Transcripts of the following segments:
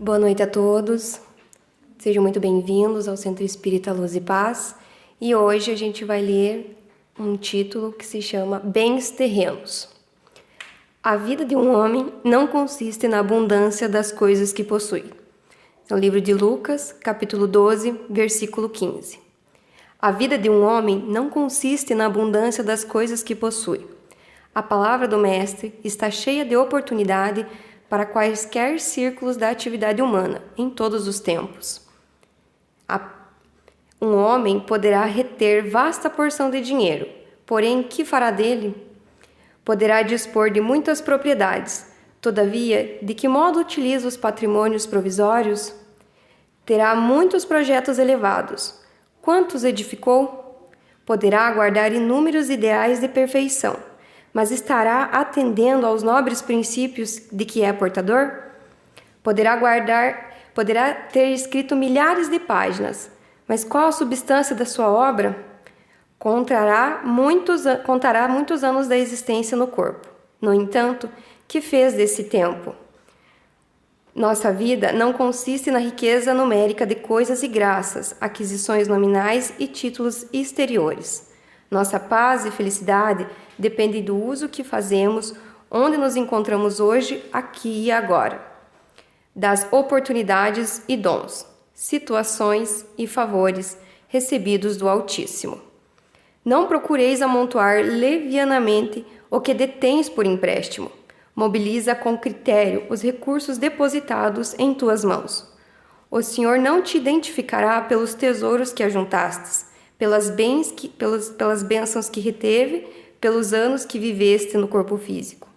Boa noite a todos, sejam muito bem-vindos ao Centro Espírita Luz e Paz, e hoje a gente vai ler um título que se chama Bens Terrenos. A vida de um homem não consiste na abundância das coisas que possui. No livro de Lucas, capítulo 12, versículo 15. A vida de um homem não consiste na abundância das coisas que possui. A palavra do Mestre está cheia de oportunidade para quaisquer círculos da atividade humana, em todos os tempos. Um homem poderá reter vasta porção de dinheiro, porém, que fará dele? Poderá dispor de muitas propriedades, todavia, de que modo utiliza os patrimônios provisórios? Terá muitos projetos elevados. Quantos edificou? Poderá guardar inúmeros ideais de perfeição, mas estará atendendo aos nobres princípios de que é portador? Poderá ter escrito milhares de páginas, mas qual a substância da sua obra? Contará muitos anos da existência no corpo. No entanto, que fez desse tempo? Nossa vida não consiste na riqueza numérica de coisas e graças, aquisições nominais e títulos exteriores. Nossa paz e felicidade dependem do uso que fazemos, onde nos encontramos hoje, aqui e agora, das oportunidades e dons, situações e favores recebidos do Altíssimo. Não procureis amontoar levianamente o que detens por empréstimo. Mobiliza com critério os recursos depositados em tuas mãos. O Senhor não te identificará pelos tesouros que ajuntastes, pelas bênçãos que reteve, pelos anos que viveste no corpo físico.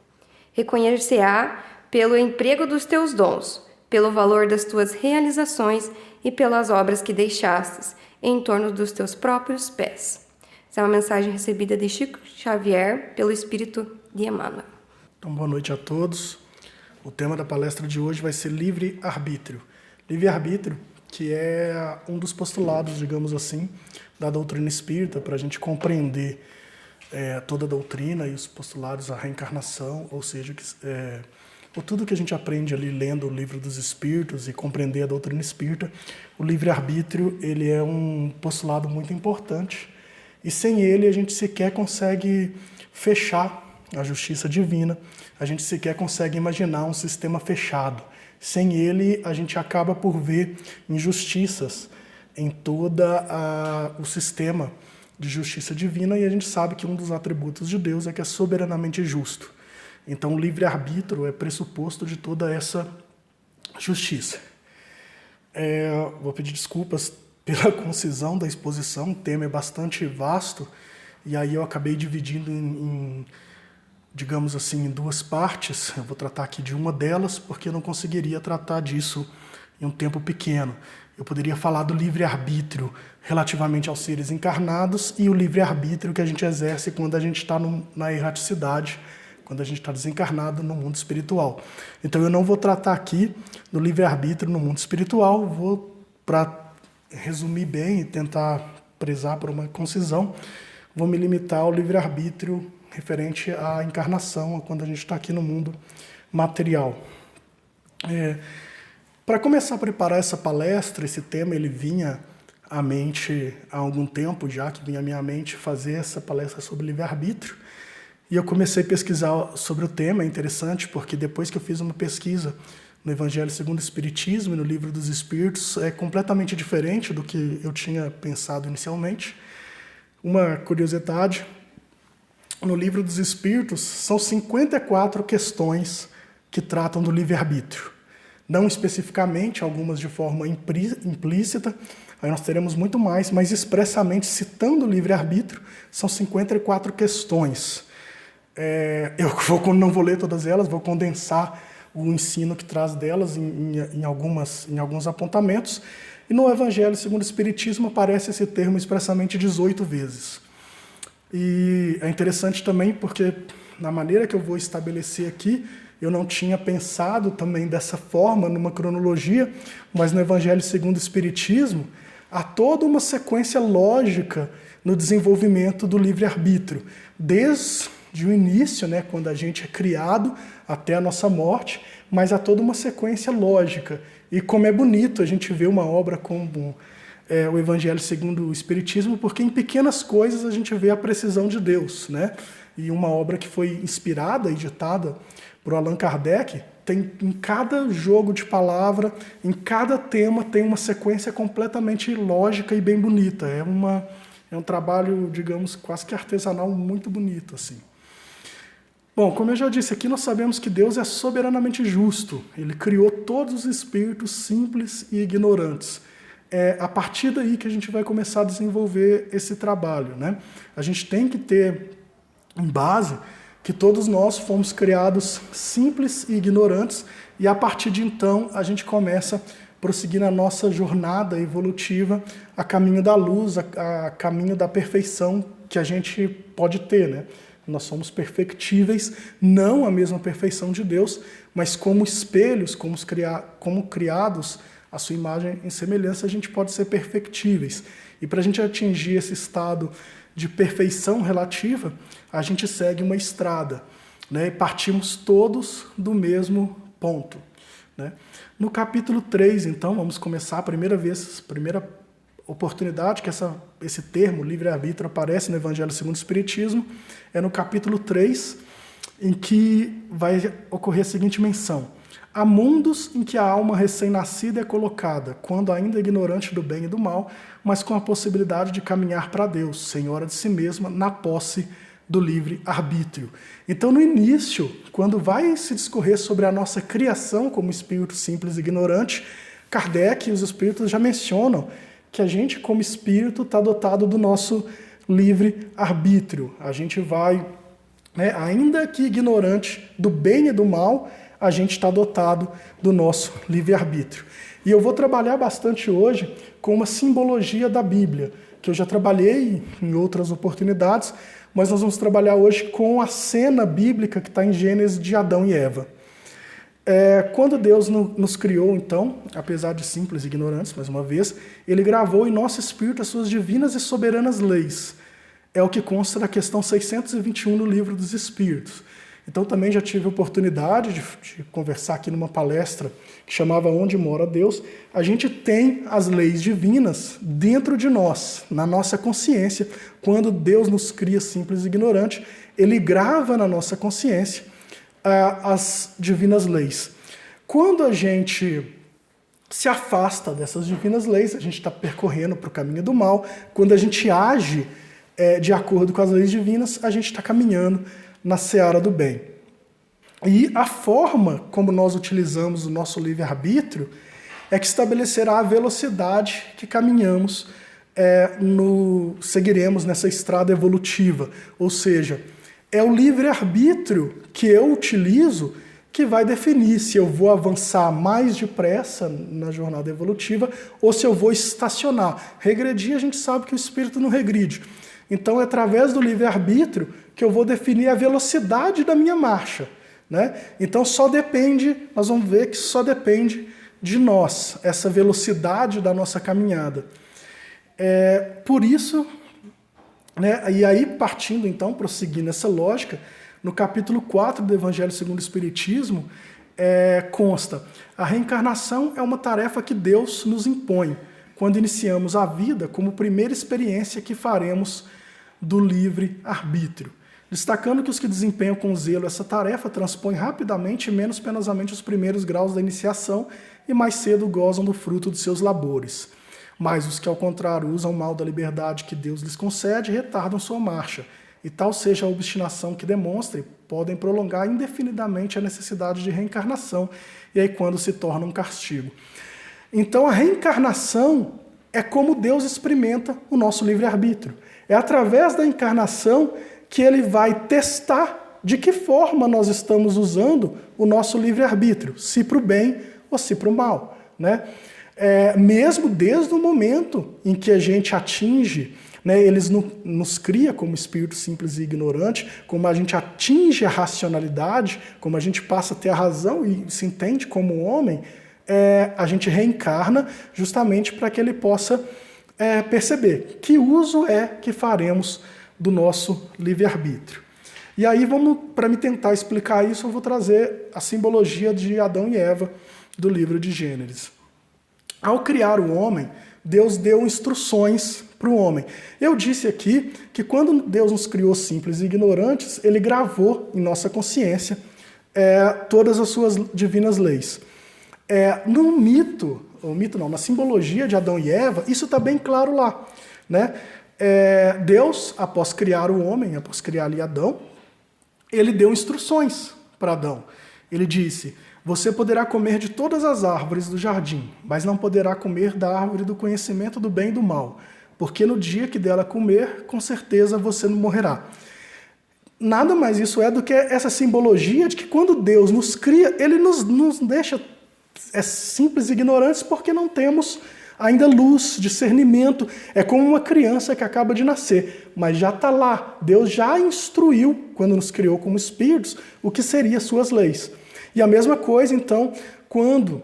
Reconhecer-á pelo emprego dos teus dons, pelo valor das tuas realizações e pelas obras que deixastes em torno dos teus próprios pés. Essa é uma mensagem recebida de Chico Xavier pelo Espírito de Emmanuel. Então, boa noite a todos. O tema da palestra de hoje vai ser livre-arbítrio. Livre-arbítrio, que é um dos postulados, digamos assim, da doutrina espírita, para a gente compreender toda a doutrina e os postulados da reencarnação, ou seja, tudo que a gente aprende ali lendo o Livro dos Espíritos e compreender a doutrina espírita. O livre-arbítrio, ele é um postulado muito importante, e sem ele a gente sequer consegue fechar a justiça divina, a gente sequer consegue imaginar um sistema fechado. Sem ele, a gente acaba por ver injustiças em todo o sistema de justiça divina, e a gente sabe que um dos atributos de Deus é que é soberanamente justo. Então, o livre-arbítrio é pressuposto de toda essa justiça. Vou pedir desculpas pela concisão da exposição, o tema é bastante vasto, e aí eu acabei dividindo digamos assim, em duas partes. Eu vou tratar aqui de uma delas, porque eu não conseguiria tratar disso em um tempo pequeno. Eu poderia falar do livre-arbítrio relativamente aos seres encarnados e o livre-arbítrio que a gente exerce quando a gente está na erraticidade, quando a gente está desencarnado no mundo espiritual. Então eu não vou tratar aqui do livre-arbítrio no mundo espiritual, para resumir bem e tentar prezar por uma concisão, vou me limitar ao livre-arbítrio referente à encarnação, quando a gente está aqui no mundo material. Para começar a preparar essa palestra, esse tema ele vinha à mente há algum tempo já, que vinha à minha mente fazer essa palestra sobre livre-arbítrio, e eu comecei a pesquisar sobre o tema. É interessante porque depois que eu fiz uma pesquisa no Evangelho segundo o Espiritismo e no Livro dos Espíritos, é completamente diferente do que eu tinha pensado inicialmente. Uma curiosidade: no Livro dos Espíritos, são 54 questões que tratam do livre-arbítrio. Não especificamente, algumas de forma implícita, aí nós teremos muito mais, mas expressamente citando o livre-arbítrio, são 54 questões. Eu não vou ler todas elas, vou condensar o ensino que traz delas em alguns apontamentos. E no Evangelho segundo o Espiritismo aparece esse termo expressamente 18 vezes. E é interessante também porque, na maneira que eu vou estabelecer aqui, eu não tinha pensado também dessa forma, numa cronologia, mas no Evangelho segundo o Espiritismo, há toda uma sequência lógica no desenvolvimento do livre-arbítrio, desde de um início, né, quando a gente é criado até a nossa morte, mas há toda uma sequência lógica. E como é bonito a gente ver uma obra como o Evangelho segundo o Espiritismo, porque em pequenas coisas a gente vê a precisão de Deus, né? E uma obra que foi inspirada e ditada por Allan Kardec, tem em cada jogo de palavra, em cada tema, tem uma sequência completamente lógica e bem bonita. É um trabalho, digamos, quase que artesanal, muito bonito, assim. Bom, como eu já disse aqui, nós sabemos que Deus é soberanamente justo. Ele criou todos os espíritos simples e ignorantes. É a partir daí que a gente vai começar a desenvolver esse trabalho, né? A gente tem que ter em base que todos nós fomos criados simples e ignorantes, e a partir de então a gente começa a prosseguir na nossa jornada evolutiva a caminho da luz, a caminho da perfeição que a gente pode ter, né? Nós somos perfectíveis, não a mesma perfeição de Deus, mas como espelhos, como criados à sua imagem e semelhança, a gente pode ser perfectíveis. E para a gente atingir esse estado de perfeição relativa, a gente segue uma estrada, né? E partimos todos do mesmo ponto, né? No capítulo 3, então, vamos começar a primeira oportunidade que esse termo, livre-arbítrio, aparece no Evangelho segundo o Espiritismo, é no capítulo 3, em que vai ocorrer a seguinte menção: há mundos em que a alma recém-nascida é colocada, quando ainda ignorante do bem e do mal, mas com a possibilidade de caminhar para Deus, senhora de si mesma, na posse do livre-arbítrio. Então, no início, quando vai se discorrer sobre a nossa criação como espírito simples e ignorante, Kardec e os espíritos já mencionam que a gente, como espírito, está dotado do nosso livre-arbítrio. A gente vai, né, ainda que ignorante do bem e do mal, a gente está dotado do nosso livre-arbítrio. E eu vou trabalhar bastante hoje com uma simbologia da Bíblia, que eu já trabalhei em outras oportunidades, mas nós vamos trabalhar hoje com a cena bíblica que está em Gênesis de Adão e Eva. Quando Deus nos criou, então, apesar de simples e ignorantes, mais uma vez, Ele gravou em nosso espírito as suas divinas e soberanas leis. É o que consta na questão 621 no Livro dos Espíritos. Então também já tive a oportunidade de conversar aqui numa palestra que chamava Onde Mora Deus. A gente tem as leis divinas dentro de nós, na nossa consciência. Quando Deus nos cria simples e ignorante, Ele grava na nossa consciência as divinas leis. Quando a gente se afasta dessas divinas leis, a gente está percorrendo para o caminho do mal. Quando a gente age de acordo com as leis divinas, a gente está caminhando na seara do bem. E a forma como nós utilizamos o nosso livre-arbítrio é que estabelecerá a velocidade que caminhamos, seguiremos nessa estrada evolutiva. Ou seja, é o livre-arbítrio que eu utilizo que vai definir se eu vou avançar mais depressa na jornada evolutiva ou se eu vou estacionar. Regredir, a gente sabe que o espírito não regride. Então, é através do livre-arbítrio que eu vou definir a velocidade da minha marcha, né? Então, nós vamos ver que só depende de nós, essa velocidade da nossa caminhada. Por isso, né, e aí partindo então, prosseguindo essa lógica, no capítulo 4 do Evangelho segundo o Espiritismo, consta: a reencarnação é uma tarefa que Deus nos impõe, quando iniciamos a vida como primeira experiência que faremos do livre-arbítrio, destacando que os que desempenham com zelo essa tarefa transpõem rapidamente e menos penosamente os primeiros graus da iniciação e mais cedo gozam do fruto de seus labores. Mas os que, ao contrário, usam mal da liberdade que Deus lhes concede, retardam sua marcha, e tal seja a obstinação que demonstrem, podem prolongar indefinidamente a necessidade de reencarnação, e aí quando se torna um castigo. Então a reencarnação é como Deus experimenta o nosso livre-arbítrio. É através da encarnação que Ele vai testar de que forma nós estamos usando o nosso livre-arbítrio, se para o bem ou se para o mal, né? Mesmo desde o momento em que a gente atinge, né, Ele nos cria como espírito simples e ignorante, como a gente atinge a racionalidade, como a gente passa a ter a razão e se entende como homem, a gente reencarna justamente para que Ele possa perceber que uso que faremos do nosso livre-arbítrio. E aí, para me tentar explicar isso, eu vou trazer a simbologia de Adão e Eva do livro de Gênesis. Ao criar o homem, Deus deu instruções para o homem. Eu disse aqui que quando Deus nos criou simples e ignorantes, ele gravou em nossa consciência todas as suas divinas leis. No mito, na simbologia de Adão e Eva, isso está bem claro lá, né? Deus, após criar o homem, após criar ali Adão, ele deu instruções para Adão. Ele disse: você poderá comer de todas as árvores do jardim, mas não poderá comer da árvore do conhecimento do bem e do mal, porque no dia que dela comer, com certeza você não morrerá. Nada mais isso do que essa simbologia de que quando Deus nos cria, ele nos deixa simples e ignorantes porque não temos ainda luz, discernimento. É como uma criança que acaba de nascer, mas já está lá. Deus já instruiu, quando nos criou como espíritos, o que seriam suas leis. E a mesma coisa, então, quando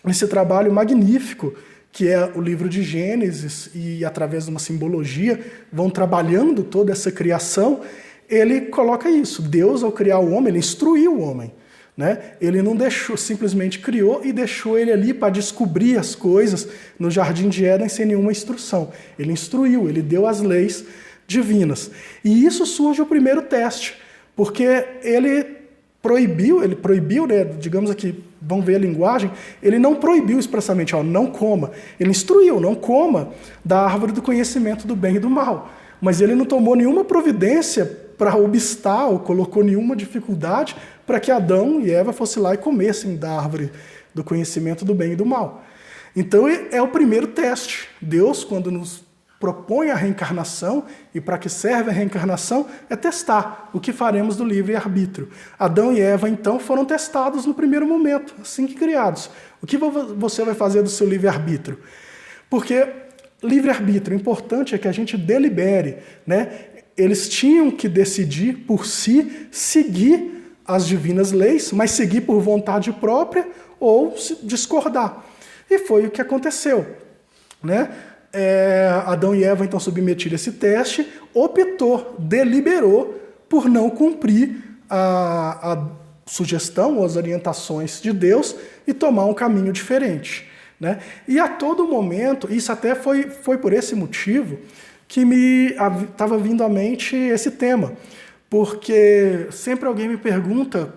nesse trabalho magnífico, que é o livro de Gênesis, e através de uma simbologia, vão trabalhando toda essa criação, ele coloca isso. Deus, ao criar o homem, ele instruiu o homem. Né? Ele não deixou, simplesmente criou e deixou ele ali para descobrir as coisas no Jardim de Éden sem nenhuma instrução. Ele instruiu, ele deu as leis divinas. E isso surge o primeiro teste, porque ele proibiu, né, digamos aqui, vamos ver a linguagem, ele não proibiu expressamente, não coma. Ele instruiu, não coma da árvore do conhecimento do bem e do mal. Mas ele não tomou nenhuma providência para obstar ou colocou nenhuma dificuldade para que Adão e Eva fossem lá e comessem da árvore do conhecimento do bem e do mal. Então é o primeiro teste. Deus, quando nos propõe a reencarnação, e para que serve a reencarnação, é testar o que faremos do livre-arbítrio. Adão e Eva, então, foram testados no primeiro momento, assim que criados. O que você vai fazer do seu livre-arbítrio? Porque livre-arbítrio, o importante é que a gente delibere, né? Eles tinham que decidir por si seguir as divinas leis, mas seguir por vontade própria ou discordar. E foi o que aconteceu, né? Adão e Eva, então, submetidos a esse teste, deliberou por não cumprir a sugestão ou as orientações de Deus e tomar um caminho diferente, né? E a todo momento, isso até foi por esse motivo que me estava vindo à mente esse tema, porque sempre alguém me pergunta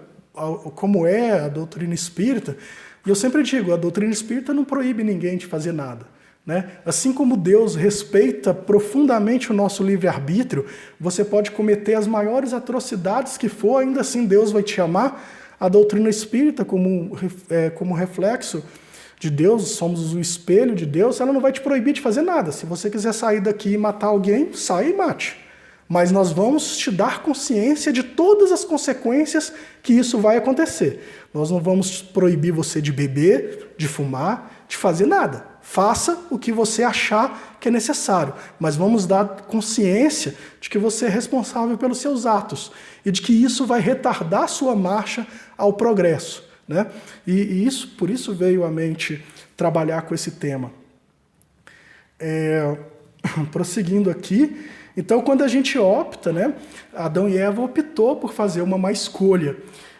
como é a doutrina espírita, e eu sempre digo, a doutrina espírita não proíbe ninguém de fazer nada. Né? Assim como Deus respeita profundamente o nosso livre-arbítrio, você pode cometer as maiores atrocidades que for, ainda assim Deus vai te amar. A doutrina espírita, como reflexo de Deus, somos o espelho de Deus, ela não vai te proibir de fazer nada. Se você quiser sair daqui e matar alguém, saia e mate. Mas nós vamos te dar consciência de todas as consequências que isso vai acontecer. Nós não vamos proibir você de beber, de fumar, de fazer nada. Faça o que você achar que é necessário, mas vamos dar consciência de que você é responsável pelos seus atos e de que isso vai retardar sua marcha ao progresso, né? E por isso veio à mente trabalhar com esse tema. Prosseguindo aqui, então quando a gente opta, né, Adão e Eva optou por fazer uma má escolha.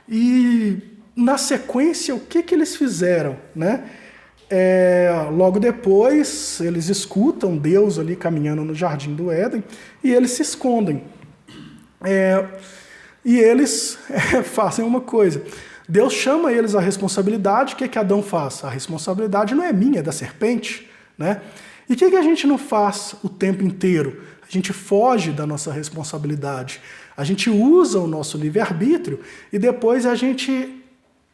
E na sequência, o que eles fizeram, né? Logo depois, eles escutam Deus ali caminhando no Jardim do Éden e eles se escondem. E eles fazem uma coisa. Deus chama eles à responsabilidade. O que Adão faz? A responsabilidade não é minha, é da serpente, né? E o que a gente não faz o tempo inteiro? A gente foge da nossa responsabilidade. A gente usa o nosso livre-arbítrio e depois a gente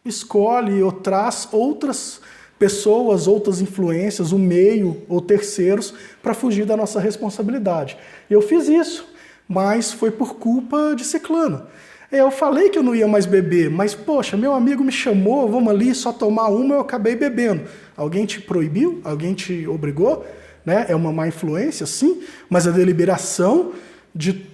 escolhe ou traz outras pessoas, outras influências, o meio ou terceiros para fugir da nossa responsabilidade. Eu fiz isso, mas foi por culpa de ciclano. Eu falei que eu não ia mais beber, mas, poxa, meu amigo me chamou, vamos ali só tomar uma, eu acabei bebendo. Alguém te proibiu? Alguém te obrigou? Né? É uma má influência, sim, mas a deliberação de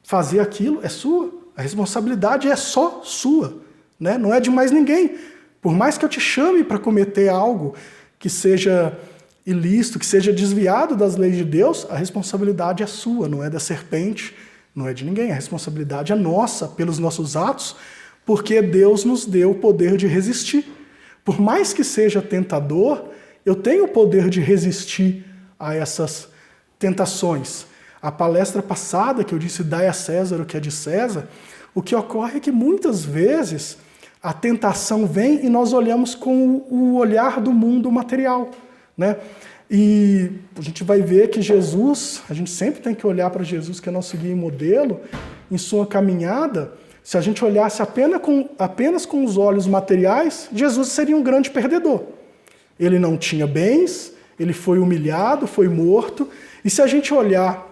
fazer aquilo é sua. A responsabilidade é só sua, né? Não é de mais ninguém. Por mais que eu te chame para cometer algo que seja ilícito, que seja desviado das leis de Deus, a responsabilidade é sua, não é da serpente, Não é de ninguém, a responsabilidade é nossa pelos nossos atos, porque Deus nos deu o poder de resistir. Por mais que seja tentador, eu tenho o poder de resistir a essas tentações. A palestra passada que eu disse, dai a César o que é de César, o que ocorre é que muitas vezes a tentação vem e nós olhamos com o olhar do mundo material, né? E a gente vai ver que Jesus, a gente sempre tem que olhar para Jesus, que é nosso guia e modelo, em sua caminhada. Se a gente olhasse apenas com os olhos materiais, Jesus seria um grande perdedor. Ele não tinha bens, ele foi humilhado, foi morto. E se a gente olhar,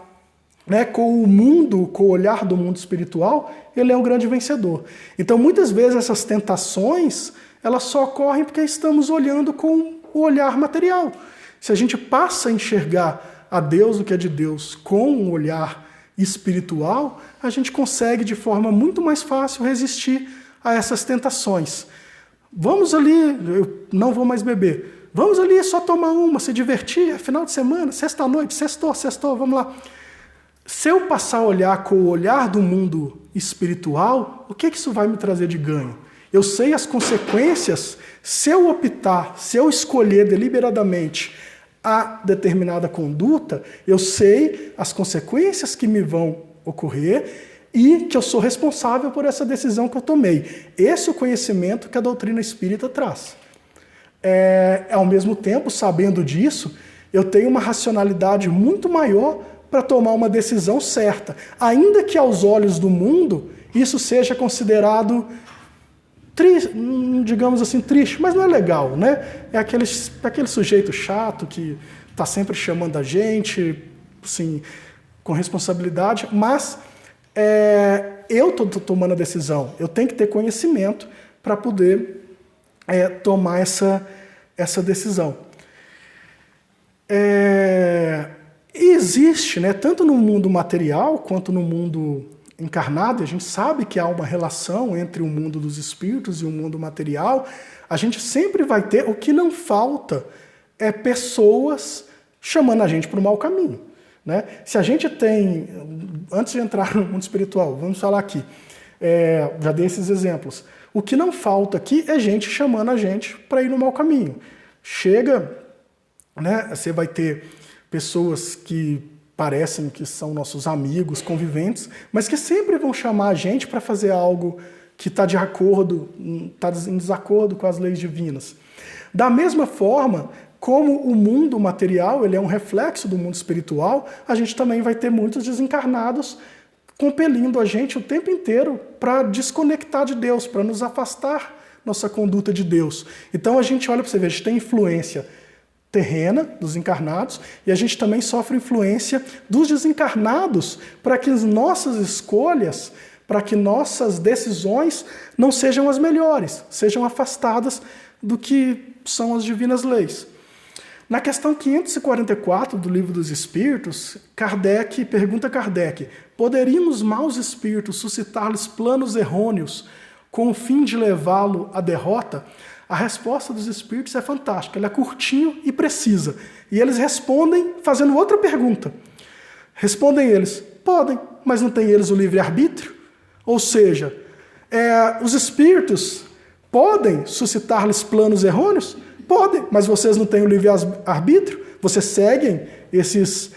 né, com o olhar do mundo espiritual, ele é um grande vencedor. Então, muitas vezes, essas tentações, elas só ocorrem porque estamos olhando com o olhar material. Se a gente passa a enxergar a Deus, o que é de Deus, com um olhar espiritual, a gente consegue de forma muito mais fácil resistir a essas tentações. Vamos ali, eu não vou mais beber. Vamos ali só tomar uma, se divertir, é final de semana, sexta-noite, sextou, vamos lá. Se eu passar a olhar com o olhar do mundo espiritual, o que isso vai me trazer de ganho? Eu sei as consequências, se eu optar, se eu escolher deliberadamente a determinada conduta, eu sei as consequências que me vão ocorrer e que eu sou responsável por essa decisão que eu tomei. Esse é o conhecimento que a doutrina espírita traz. Ao mesmo tempo, sabendo disso, eu tenho uma racionalidade muito maior para tomar uma decisão certa. Ainda que aos olhos do mundo isso seja considerado triste, digamos assim, triste, mas não é legal, né? É aquele sujeito chato que está sempre chamando a gente, assim, com responsabilidade, mas eu estou tomando a decisão, eu tenho que ter conhecimento para poder tomar essa decisão. E existe, né, tanto no mundo material quanto no mundo encarnado, a gente sabe que há uma relação entre o mundo dos espíritos e o mundo material. A gente sempre vai ter, o que não falta é pessoas chamando a gente para o mau caminho, né? Se a gente tem, antes de entrar no mundo espiritual, vamos falar aqui, já dei esses exemplos, o que não falta aqui é gente chamando a gente para ir no mau caminho. Chega, né, você vai ter pessoas que parecem que são nossos amigos, conviventes, mas que sempre vão chamar a gente para fazer algo que está em desacordo com as leis divinas. Da mesma forma, como o mundo material ele é um reflexo do mundo espiritual, a gente também vai ter muitos desencarnados compelindo a gente o tempo inteiro para desconectar de Deus, para nos afastar nossa conduta de Deus. Então a gente olha para você ver, a gente tem influência terrena dos encarnados e a gente também sofre influência dos desencarnados para que as nossas escolhas, para que nossas decisões não sejam as melhores, sejam afastadas do que são as divinas leis. Na questão 544 do Livro dos Espíritos, Kardec pergunta a Kardec: poderíamos maus espíritos suscitar-lhes planos errôneos com o fim de levá-lo à derrota? A resposta dos espíritos é fantástica, ela é curtinho e precisa. E eles respondem fazendo outra pergunta. Respondem eles: podem, mas não têm eles o livre-arbítrio? Ou seja, os espíritos podem suscitar-lhes planos errôneos? Podem, mas vocês não têm o livre-arbítrio? Vocês seguem esses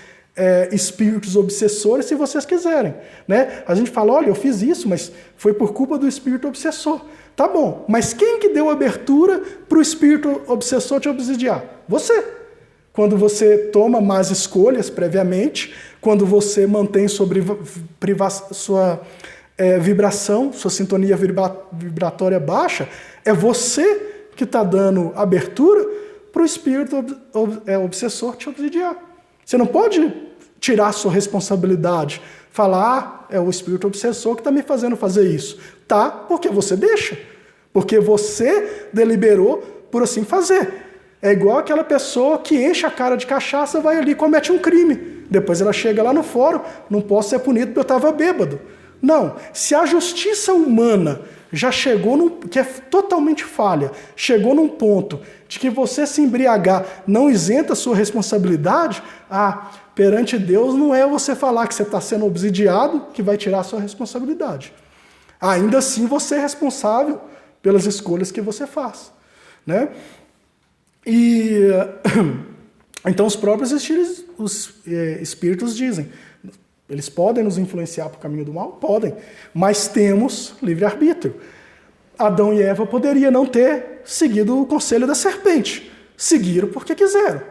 espíritos obsessores se vocês quiserem, né? A gente fala, olha, eu fiz isso, mas foi por culpa do espírito obsessor. Tá bom, mas quem que deu abertura para o espírito obsessor te obsidiar? Você. Quando você toma más escolhas previamente, quando você mantém sua vibração, sua sintonia vibratória baixa, é você que está dando abertura para o espírito obsessor te obsidiar. Você não pode tirar a sua responsabilidade, falar, é o espírito obsessor que está me fazendo fazer isso. Tá, porque você deixa. Porque você deliberou por assim fazer. É igual aquela pessoa que enche a cara de cachaça, vai ali e comete um crime. Depois ela chega lá no fórum, não posso ser punido porque eu estava bêbado. Não, se a justiça humana já chegou, que é totalmente falha, chegou num ponto de que você se embriagar não isenta a sua responsabilidade, perante Deus não é você falar que você está sendo obsidiado que vai tirar a sua responsabilidade. Ainda assim, você é responsável pelas escolhas que você faz, né? E então os próprios espíritos dizem, eles podem nos influenciar para o caminho do mal? Podem, mas temos livre-arbítrio. Adão e Eva poderiam não ter seguido o conselho da serpente, seguiram porque quiseram,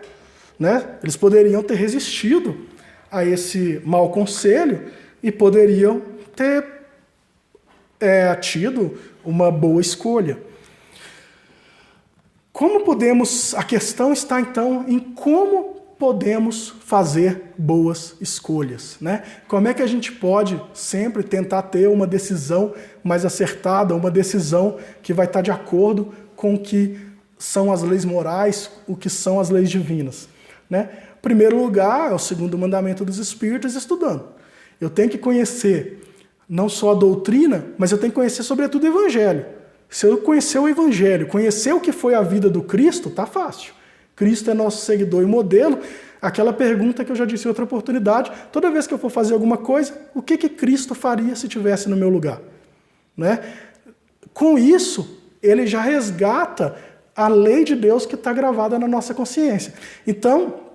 né? Eles poderiam ter resistido a esse mau conselho e poderiam ter tido uma boa escolha. A questão está então em como podemos fazer boas escolhas, né? Como é que a gente pode sempre tentar ter uma decisão mais acertada, uma decisão que vai estar de acordo com o que são as leis morais, o que são as leis divinas, né? Em primeiro lugar, é o segundo mandamento dos Espíritos, estudando. Eu tenho que conhecer não só a doutrina, mas eu tenho que conhecer sobretudo o Evangelho. Se eu conhecer o Evangelho, conhecer o que foi a vida do Cristo, tá fácil. Cristo é nosso seguidor e modelo. Aquela pergunta que eu já disse em outra oportunidade, toda vez que eu for fazer alguma coisa, o que Cristo faria se estivesse no meu lugar? Né? Com isso, ele já resgata a lei de Deus que está gravada na nossa consciência. Então,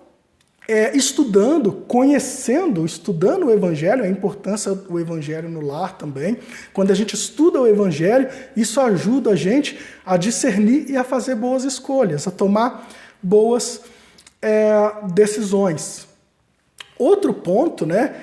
estudando o Evangelho, a importância do Evangelho no lar também. Quando a gente estuda o Evangelho, isso ajuda a gente a discernir e a fazer boas escolhas, a tomar boas decisões. Outro ponto, né,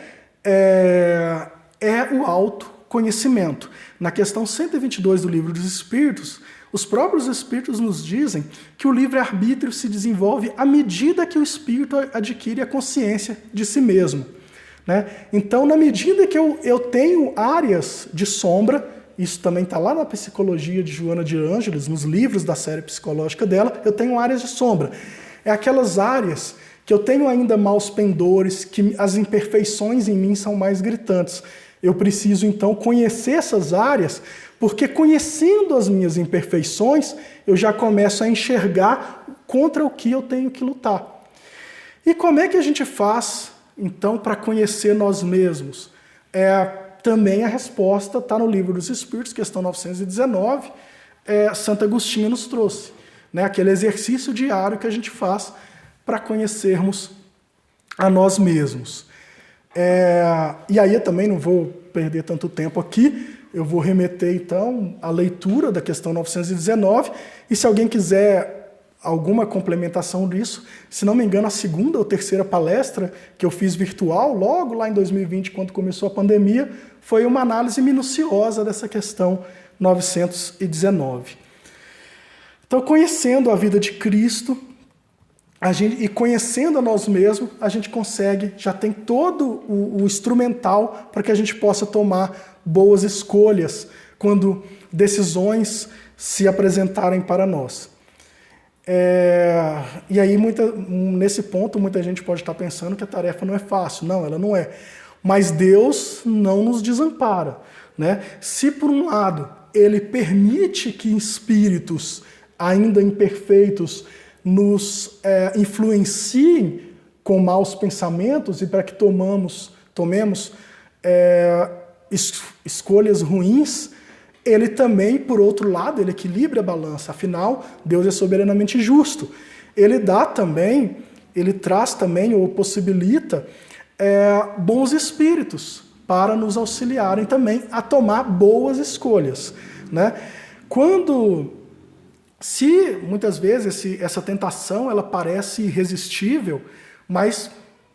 é o autoconhecimento. Na questão 122 do Livro dos Espíritos, os próprios Espíritos nos dizem que o livre-arbítrio se desenvolve à medida que o Espírito adquire a consciência de si mesmo, né? Então, na medida que eu tenho áreas de sombra, isso também está lá na Psicologia de Joana de Ângeles, nos livros da série psicológica dela, eu tenho áreas de sombra. É aquelas áreas que eu tenho ainda maus pendores, que as imperfeições em mim são mais gritantes. Eu preciso, então, conhecer essas áreas, porque conhecendo as minhas imperfeições, eu já começo a enxergar contra o que eu tenho que lutar. E como é que a gente faz, então, para conhecer nós mesmos? Também a resposta está no Livro dos Espíritos, questão 919, Santo Agostinho nos trouxe, né? Aquele exercício diário que a gente faz para conhecermos a nós mesmos. E aí eu também não vou perder tanto tempo aqui, eu vou remeter então à leitura da questão 919, e se alguém quiser alguma complementação disso, se não me engano, a segunda ou terceira palestra que eu fiz virtual, logo lá em 2020, quando começou a pandemia, foi uma análise minuciosa dessa questão 919. Então, conhecendo a vida de Cristo, e conhecendo a nós mesmos, a gente consegue, já tem todo o instrumental para que a gente possa tomar boas escolhas quando decisões se apresentarem para nós. E aí, nesse ponto, muita gente pode estar pensando que a tarefa não é fácil. Não, ela não é. Mas Deus não nos desampara, né? Se, por um lado, Ele permite que espíritos ainda imperfeitos nos influenciem com maus pensamentos e para que tomemos escolhas ruins, ele também, por outro lado, ele equilibra a balança. Afinal, Deus é soberanamente justo. Ele traz também ou possibilita bons espíritos para nos auxiliarem também a tomar boas escolhas, né? Se muitas vezes essa tentação ela parece irresistível, mas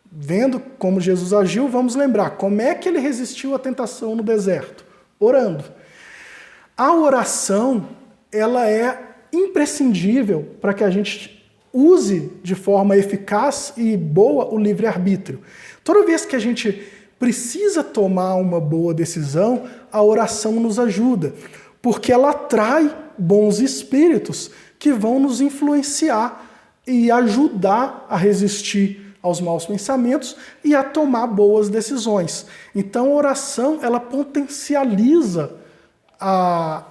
vendo como Jesus agiu, vamos lembrar como é que ele resistiu à tentação no deserto? Orando. A oração ela é imprescindível para que a gente use de forma eficaz e boa o livre-arbítrio. Toda vez que a gente precisa tomar uma boa decisão, a oração nos ajuda, porque ela atrai bons espíritos que vão nos influenciar e ajudar a resistir aos maus pensamentos e a tomar boas decisões. Então, a oração ela potencializa a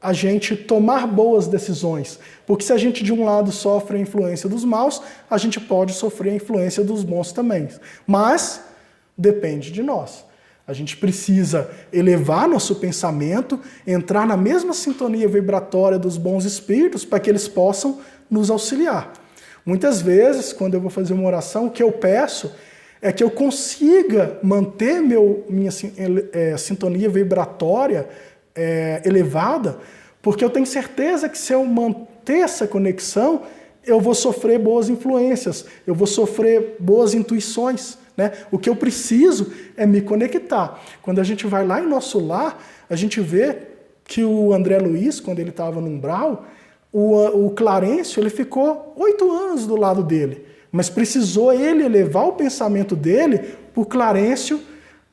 a gente tomar boas decisões. Porque se a gente de um lado sofre a influência dos maus, a gente pode sofrer a influência dos bons também. Mas depende de nós. A gente precisa elevar nosso pensamento, entrar na mesma sintonia vibratória dos bons espíritos para que eles possam nos auxiliar. Muitas vezes, quando eu vou fazer uma oração, o que eu peço é que eu consiga manter minha sintonia vibratória elevada, porque eu tenho certeza que se eu manter essa conexão, eu vou sofrer boas influências, eu vou sofrer boas intuições. Né? O que eu preciso é me conectar. Quando a gente vai lá em nosso lar, a gente vê que o André Luiz, quando ele estava no umbral, o Clarencio, ele ficou 8 anos do lado dele, mas precisou ele elevar o pensamento dele para o Clarencio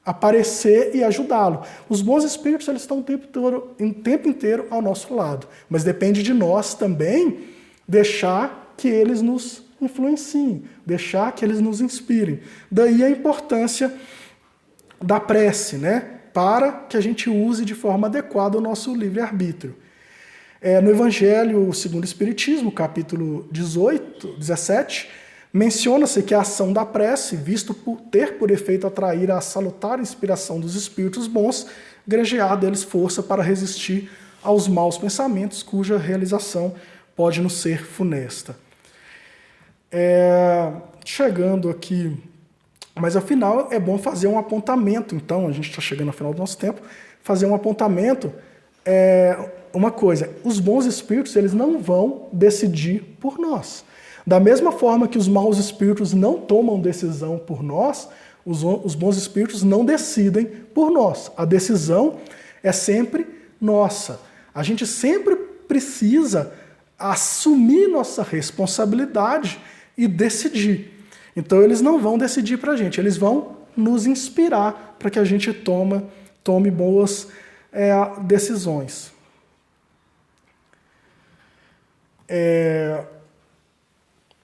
aparecer e ajudá-lo. Os bons espíritos, eles estão o tempo inteiro ao nosso lado, mas depende de nós também deixar que eles nos influenciem, deixar que eles nos inspirem. Daí a importância da prece, né? Para que a gente use de forma adequada o nosso livre-arbítrio. No Evangelho segundo o Espiritismo, capítulo 17, menciona-se que a ação da prece, visto ter por efeito atrair a salutar inspiração dos espíritos bons, granjear deles força para resistir aos maus pensamentos, cuja realização pode nos ser funesta. Chegando aqui, mas afinal é bom fazer um apontamento, então, a gente está chegando ao final do nosso tempo, fazer um apontamento, uma coisa, os bons espíritos, eles não vão decidir por nós. Da mesma forma que os maus espíritos não tomam decisão por nós, os bons espíritos não decidem por nós. A decisão é sempre nossa. A gente sempre precisa assumir nossa responsabilidade e decidir. Então eles não vão decidir para a gente, eles vão nos inspirar para que a gente tome boas decisões.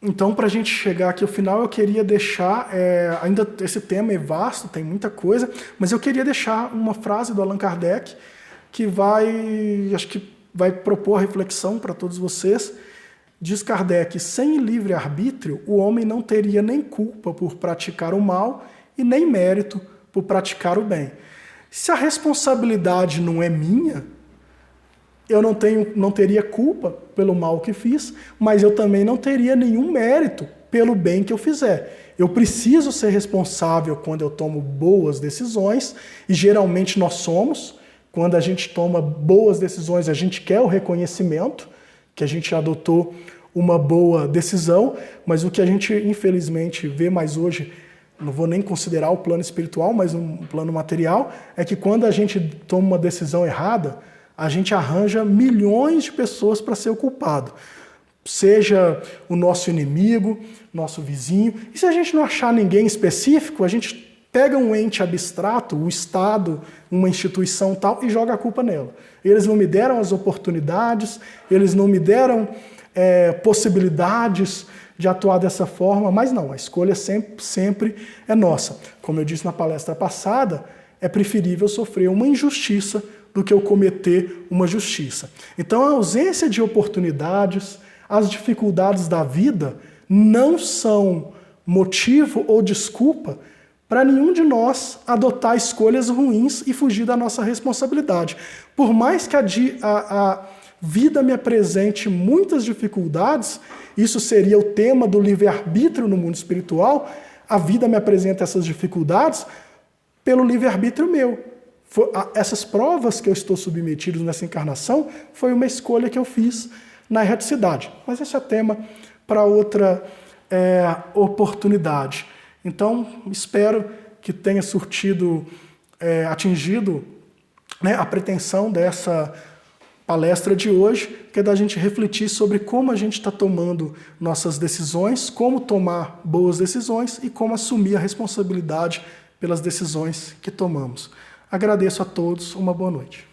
Então, para a gente chegar aqui ao final, eu queria deixar, ainda esse tema é vasto, tem muita coisa, mas eu queria deixar uma frase do Allan Kardec que acho que vai propor a reflexão para todos vocês. Diz Kardec: sem livre-arbítrio, o homem não teria nem culpa por praticar o mal e nem mérito por praticar o bem. Se a responsabilidade não é minha, eu não teria culpa pelo mal que fiz, mas eu também não teria nenhum mérito pelo bem que eu fizer. Eu preciso ser responsável quando eu tomo boas decisões, e geralmente nós somos. Quando a gente toma boas decisões, a gente quer o reconhecimento, que a gente adotou uma boa decisão, mas o que a gente infelizmente vê mais hoje, não vou nem considerar o plano espiritual, mas um plano material, é que quando a gente toma uma decisão errada, a gente arranja milhões de pessoas para ser o culpado. Seja o nosso inimigo, nosso vizinho. E se a gente não achar ninguém específico, a gente pega um ente abstrato, o Estado, uma instituição tal, e joga a culpa nela. Eles não me deram as oportunidades, eles não me deram possibilidades de atuar dessa forma, mas não, a escolha sempre é nossa. Como eu disse na palestra passada, é preferível sofrer uma injustiça do que eu cometer uma justiça. Então a ausência de oportunidades, as dificuldades da vida não são motivo ou desculpa para nenhum de nós adotar escolhas ruins e fugir da nossa responsabilidade. Por mais que a vida me apresente muitas dificuldades, isso seria o tema do livre-arbítrio no mundo espiritual, a vida me apresenta essas dificuldades pelo livre-arbítrio meu. Essas provas que eu estou submetido nessa encarnação foi uma escolha que eu fiz na erraticidade. Mas esse é tema para outra oportunidade. Então, espero que tenha atingido a pretensão dessa palestra de hoje, que é da gente refletir sobre como a gente está tomando nossas decisões, como tomar boas decisões e como assumir a responsabilidade pelas decisões que tomamos. Agradeço a todos, uma boa noite.